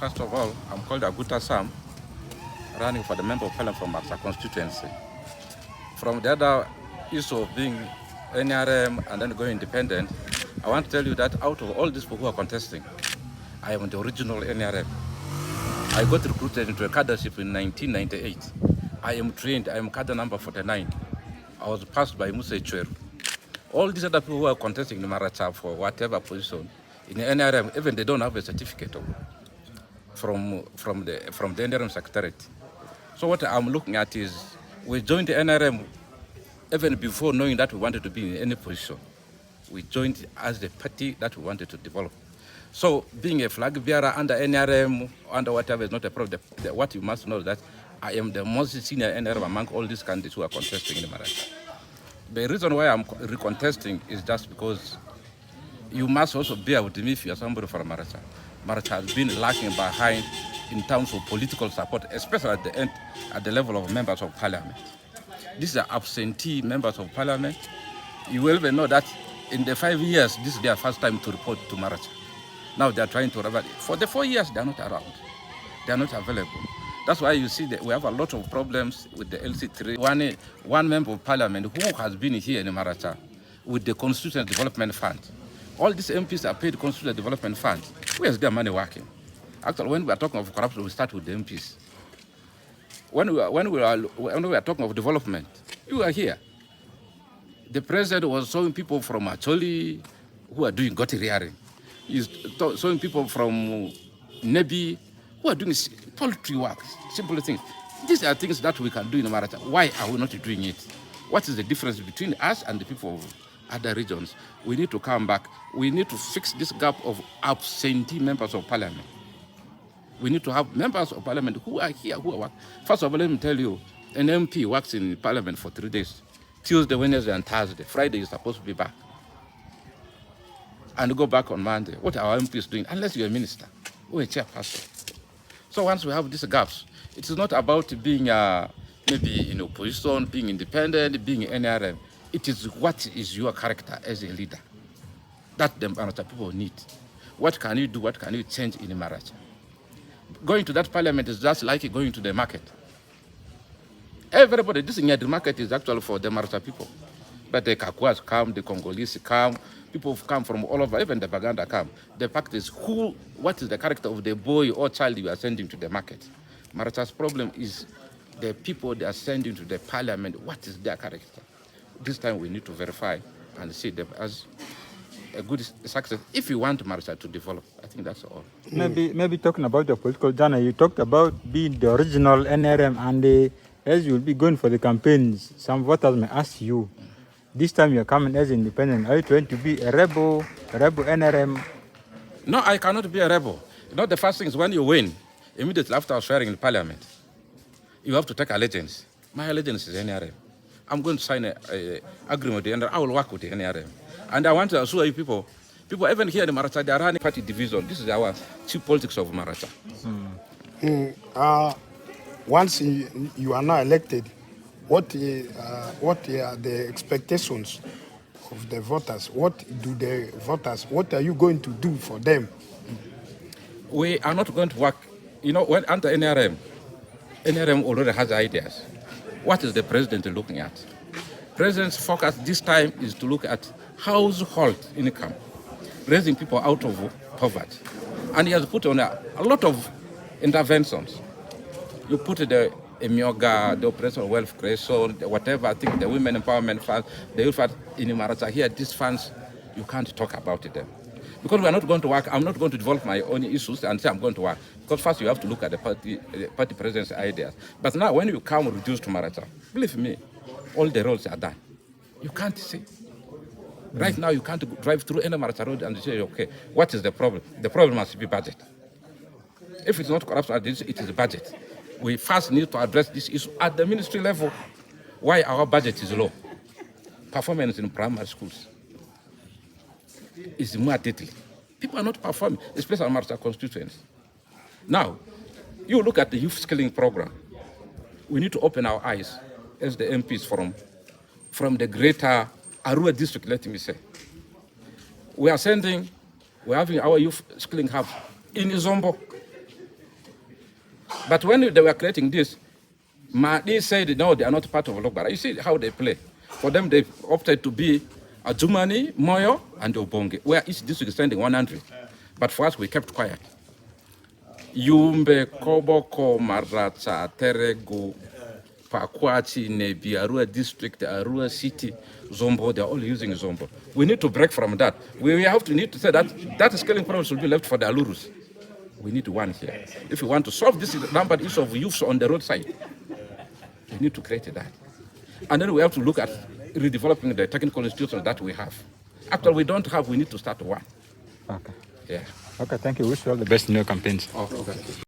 First of all, I'm called Aguta Sam, running for the Member of Parliament from Maracha constituency. From the other issue of being NRM and then going independent, I want to tell you that out of all these people who are contesting, I am the original NRM. I got recruited into a cadreship in 1998. I am trained, I am cadre number 49. I was passed by Musa Chweru. All these other people who are contesting in Maracha for whatever position, in the NRM, even they don't have a certificate from the NRM secretariat. So what I'm looking at is, we joined the NRM even before knowing that we wanted to be in any position. We joined as the party that we wanted to develop. So being a flag bearer under NRM, under whatever is not a problem. What you must know is that I am the most senior NRM among all these candidates who are contesting in Maracha. The reason why I'm recontesting is just because you must also bear with me if you are somebody from Maracha. Maracha has been lacking behind in terms of political support, especially at the end, at the level of members of parliament. These are absentee members of parliament. You will even know that in the 5 years, this is their first time to report to Maracha. Now they are trying to revert. For the 4 years, they are not around. They are not available. That's why you see that we have a lot of problems with the LC3. One member of parliament who has been here in Maracha with the Constitutional Development Fund. All these MPs are paid Constitutional Development Fund. Where is their money working? Actually, when we are talking of corruption, we start with the MPs. When we are talking of development, you are here. The president was showing people from Acholi who are doing goti rearing. He's showing people from Nebi who are doing poultry work, simple things. These are things that we can do in Maracha. Why are we not doing it? What is the difference between us and the people of other regions? We need to come back. We need to fix this gap of absentee members of parliament. We need to have members of parliament who are here, who are working. First of all, let me tell you, an MP works in parliament for 3 days. Tuesday, Wednesday, and Thursday. Friday is supposed to be back. And go back on Monday. What are our MPs doing? Unless you're a minister or a chairperson. So once we have these gaps, it is not about being maybe in opposition, being independent, being NRM. It is what is your character as a leader that the Maracha people need. What can you do? What can you change in Maracha? Going to that parliament is just like going to the market. Everybody, this in the market is actually for the Maracha people. But the Kakwas come, the Congolese come, people come from all over, even the Baganda come. The fact is, what is the character of the boy or child you are sending to the market? Maracha's problem is the people they are sending to the parliament, what is their character? This time we need to verify and see them as a good success if you want Maracha to develop. I think that's all. Maybe talking about the political journey, you talked about being the original NRM, and as you will be going for the campaigns, some voters may ask you, this time you're coming as independent, are you trying to be a rebel NRM? No, I cannot be a rebel. You know, the first thing is when you win, immediately after swearing in parliament, you have to take allegiance. My allegiance is NRM. I'm going to sign an agreement with the NRM. I will work with the NRM. And I want to assure you people even here in Maracha, they are running party division. This is our chief politics of Maracha. Once you are now elected, what are the expectations of the voters? What are you going to do for them? We are not going to work, when under NRM already has ideas. What is the president looking at? President's focus this time is to look at household income, raising people out of poverty. And he has put on a lot of interventions. You put the Emioga, the Operational Wealth Creation, whatever, I think the Women Empowerment Fund, the Youth Fund in Maracha here, these funds, you can't talk about them. Because we are not going to work, I'm not going to develop my own issues and say I'm going to work. Because first you have to look at the party president's ideas. But now when you come reduced to Maracha, believe me, all the roads are done. You can't see. Right now you can't drive through any Maracha road and say, okay, what is the problem? The problem must be budget. If it's not corruption, it is budget. We first need to address this issue at the ministry level. Why our budget is low. Performance in primary schools is more deadly. People are not performing, especially in Maracha constituents. Now, you look at the youth skilling program. We need to open our eyes as the MPs from the greater Arua district, let me say. We're having our youth skilling hub in Izombo. But when they were creating this, they said, no, they are not part of Lokbara. You see how they play. For them, they opted to be Adjumani, Moyo, and Obonge, where each district is sending 100. But for us, we kept quiet. Yumbe, Koboko, Maracha, Terego, Pakwachi, Nebi, Arua district, Arua city, Zombo, they're all using Zombo. We need to break from that. We need to say that scaling problem should be left for the Alurus. We need one here. If we want to solve this rampant issue of youths on the roadside, we need to create that. And then we have to look at redeveloping the technical institutions that we have. After we don't have, we need to start one. Okay. Yeah. Okay, thank you. Wish you all the best in your campaigns. Okay.